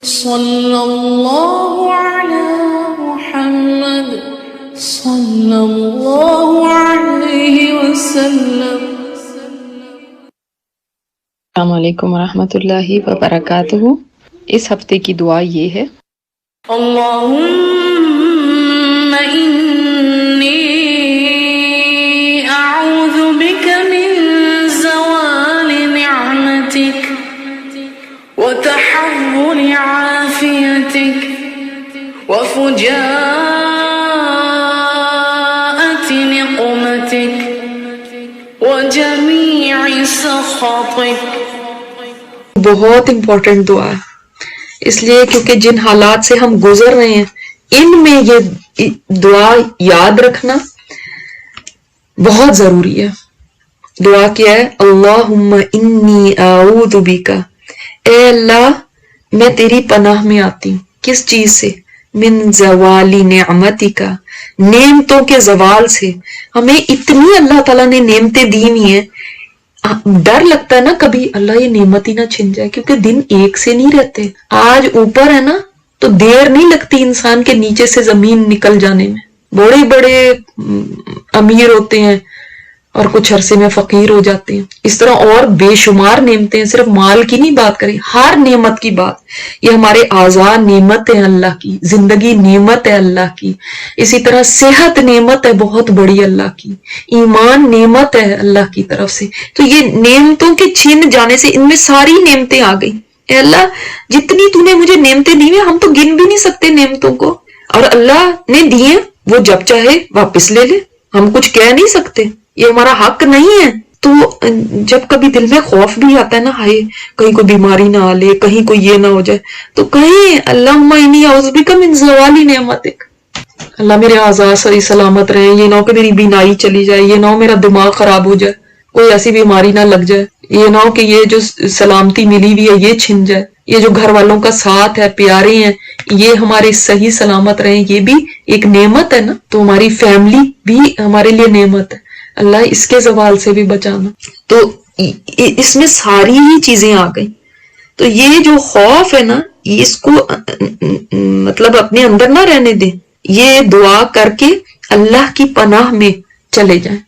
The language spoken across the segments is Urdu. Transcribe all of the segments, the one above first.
صلی اللہ علی محمد صلی اللہ علیہ وسلم۔ السلام علیکم ورحمۃ اللہ وبرکاتہ۔ اس ہفتے کی دعا یہ ہے: اللہم انی اعوذ بک من زوال نعمتک وتحول عافیتک وفجاءۃ نقمتک وجمیع سخطک۔ بہت امپورٹنٹ دعا ہے، اس لیے کیونکہ جن حالات سے ہم گزر رہے ہیں ان میں یہ دعا یاد رکھنا بہت ضروری ہے۔ دعا کیا ہے؟ اللہم انی اعوذ بک، اے اللہ میں تیری پناہ میں آتی ہوں۔ کس چیز سے؟ من زوال نعمتک، نعمتوں کے زوال سے۔ ہمیں اتنی اللہ تعالیٰ نے نعمتیں دی ہوئی ہیں، ڈر لگتا ہے نا کبھی اللہ یہ نعمت ہی نہ چھن جائے، کیونکہ دن ایک سے نہیں رہتے۔ آج اوپر ہے نا تو دیر نہیں لگتی انسان کے نیچے سے زمین نکل جانے میں۔ بڑے بڑے امیر ہوتے ہیں اور کچھ عرصے میں فقیر ہو جاتے ہیں۔ اس طرح اور بے شمار نعمتیں ہیں، صرف مال کی نہیں بات کریں، ہر نعمت کی بات۔ یہ ہمارے اعضاء نعمت ہے اللہ کی، زندگی نعمت ہے اللہ کی، اسی طرح صحت نعمت ہے بہت بڑی اللہ کی، ایمان نعمت ہے اللہ کی طرف سے۔ تو یہ نعمتوں کے چھن جانے سے ان میں ساری نعمتیں آ گئی۔ اے اللہ جتنی تو نے مجھے نعمتیں دی ہیں، ہم تو گن بھی نہیں سکتے نعمتوں کو، اور اللہ نے دی ہیں وہ جب چاہے واپس لے لے، ہم کچھ کہہ نہیں سکتے، یہ ہمارا حق نہیں ہے۔ تو جب کبھی دل میں خوف بھی آتا ہے نا، ہائے کہیں کوئی بیماری نہ آ لے، کہیں کوئی یہ نہ ہو جائے، تو کہیں اللہم انی اعوذ بک من زوال نعمتک، اللہ میرے اعضاء صحیح سلامت رہیں، یہ نہ ہو کہ میری بینائی چلی جائے، یہ نہ ہو میرا دماغ خراب ہو جائے، کوئی ایسی بیماری نہ لگ جائے، یہ نہ ہو کہ یہ جو سلامتی ملی ہوئی ہے یہ چھن جائے، یہ جو گھر والوں کا ساتھ ہے، پیارے ہیں، یہ ہمارے صحیح سلامت رہیں، یہ بھی ایک نعمت ہے نا۔ تو ہماری فیملی بھی ہمارے لیے نعمت ہے، اللہ اس کے زوال سے بھی بچانا۔ تو اس میں ساری ہی چیزیں آ گئی۔ تو یہ جو خوف ہے نا، اس کو مطلب اپنے اندر نہ رہنے دیں، یہ دعا کر کے اللہ کی پناہ میں چلے جائیں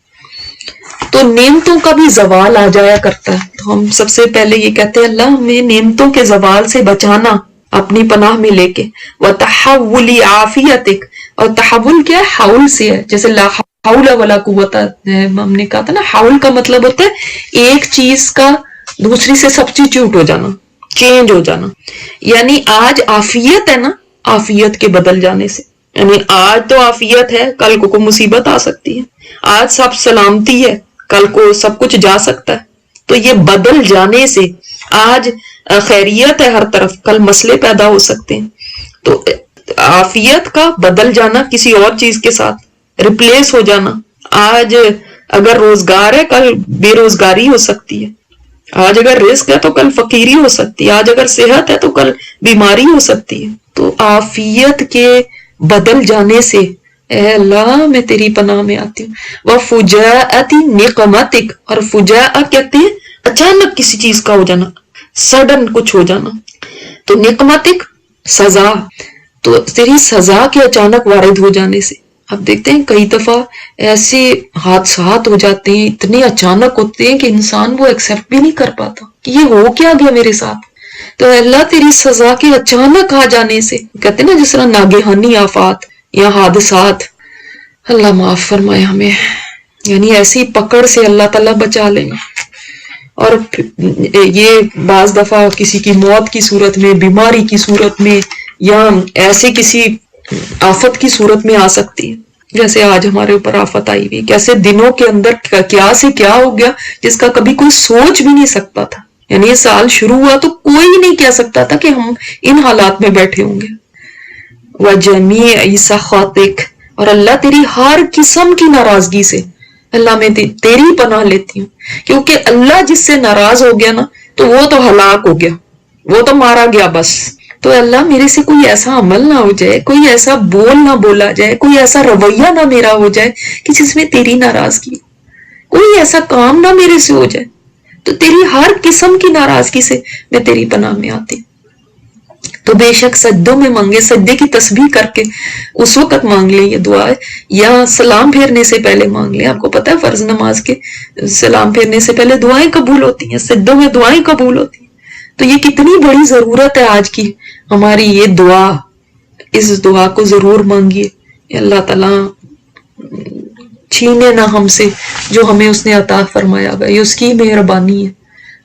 تو نعمتوں کا بھی زوال آ جایا کرتا ہے۔ تو ہم سب سے پہلے یہ کہتے ہیں اللہ ہمیں نعمتوں کے زوال سے بچانا اپنی پناہ میں لے کے۔ وَتَحَوُّلِ عَافِيَتِكَ، اور تحول کیا ہے؟ حول سے ہے، جیسے لا حول ولا قوت ہم نے کہا تھا نا، حول کا مطلب ہوتا ہے ایک چیز کا دوسری سے سبسٹیچیوٹ ہو جانا، چینج ہو جانا۔ یعنی آج عافیت ہے نا، عافیت کے بدل جانے سے، یعنی آج تو عافیت ہے، کل کو کوئی مصیبت آ سکتی ہے۔ آج سب سلامتی ہے، کل کو سب کچھ جا سکتا ہے۔ تو یہ بدل جانے سے، آج خیریت ہے ہر طرف، کل مسئلے پیدا ہو سکتے ہیں۔ تو عافیت کا بدل جانا کسی اور چیز کے ساتھ، ریپلیس ہو جانا۔ آج اگر روزگار ہے، کل بے روزگاری ہو سکتی ہے۔ آج اگر رزق ہے تو کل فقیری ہو سکتی ہے۔ آج اگر صحت ہے تو کل بیماری ہو سکتی ہے۔ تو عافیت کے بدل جانے سے اے اللہ میں تیری پناہ میں آتی ہوں۔ وَفُجَاءَةِ نِقْمَتِكَ، اور فجاء کہتے ہیں اچانک کسی چیز کا ہو جانا، سڈن کچھ ہو جانا۔ تو نقمتک سزا، تو تیری سزا کے اچانک وارد ہو جانے سے۔ اب دیکھتے ہیں کئی دفعہ ایسے حادثات ہو جاتے ہیں، اتنے اچانک ہوتے ہیں کہ انسان وہ ایکسیپٹ بھی نہیں کر پاتا کہ یہ ہو کیا گیا میرے ساتھ۔ تو اللہ تیری سزا کے اچانک آ جانے سے، کہتے ہیں نا جس طرح ناگہانی آفات یا حادثات، اللہ معاف فرمائے ہمیں، یعنی ایسی پکڑ سے اللہ تعالیٰ بچا لیں۔ اور یہ بعض دفعہ کسی کی موت کی صورت میں، بیماری کی صورت میں، یا ایسے کسی آفت کی صورت میں آ سکتی ہے، جیسے آج ہمارے اوپر آفت آئی ہوئی، کیسے دنوں کے اندر کیا سے کیا ہو گیا جس کا کبھی کوئی سوچ بھی نہیں سکتا تھا۔ یعنی یہ سال شروع ہوا تو کوئی نہیں کہہ سکتا تھا کہ ہم ان حالات میں بیٹھے ہوں گے۔ وَجَمِيعِ سَخَطِكَ، اور اللہ تیری ہر قسم کی ناراضگی سے اللہ میں تیری پناہ لیتی ہوں، کیونکہ اللہ جس سے ناراض ہو گیا نا تو وہ تو ہلاک ہو گیا، وہ تو مارا گیا بس۔ تو اللہ میرے سے کوئی ایسا عمل نہ ہو جائے، کوئی ایسا بول نہ بولا جائے، کوئی ایسا رویہ نہ میرا ہو جائے کہ جس میں تیری ناراضگی، کوئی ایسا کام نہ میرے سے ہو جائے۔ تو تیری ہر قسم کی ناراضگی سے میں تیری پناہ میں آتی ہوں۔ تو بے شک سجدوں میں مانگے، سجدے کی تسبیح کر کے اس وقت مانگ لیں یہ دعا ہے، یا سلام پھیرنے سے پہلے مانگ لیں۔ آپ کو پتہ ہے فرض نماز کے سلام پھیرنے سے پہلے دعائیں قبول ہوتی ہیں، سجدوں میں دعائیں قبول ہوتی ہیں۔ تو یہ کتنی بڑی ضرورت ہے آج کی ہماری یہ دعا، اس دعا کو ضرور مانگیے۔ اللہ تعالیٰ چھینے نہ ہم سے جو ہمیں اس نے عطا فرمایا ہوا، یہ اس کی مہربانی ہے۔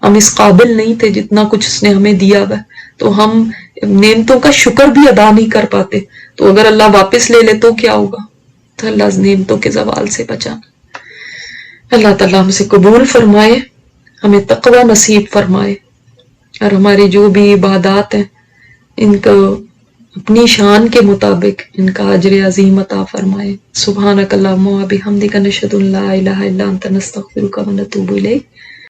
ہم اس قابل نہیں تھے جتنا کچھ اس نے ہمیں دیا ہوا، تو ہم نعمتوں کا شکر بھی ادا نہیں کر پاتے، تو اگر اللہ واپس لے لے تو کیا ہوگا؟ تو اللہ نعمتوں کے زوال سے بچانا۔ اللہ تعالیٰ ہم سے قبول فرمائے، ہمیں تقوی نصیب فرمائے، اور ہماری جو بھی عبادات ہیں ان کو اپنی شان کے مطابق ان کا اجر عظیم عطا فرمائے۔ سبحانک اللہم و بحمدک، نشہد ان لا الہ الا انت، نستغفرک و نتوب الیک۔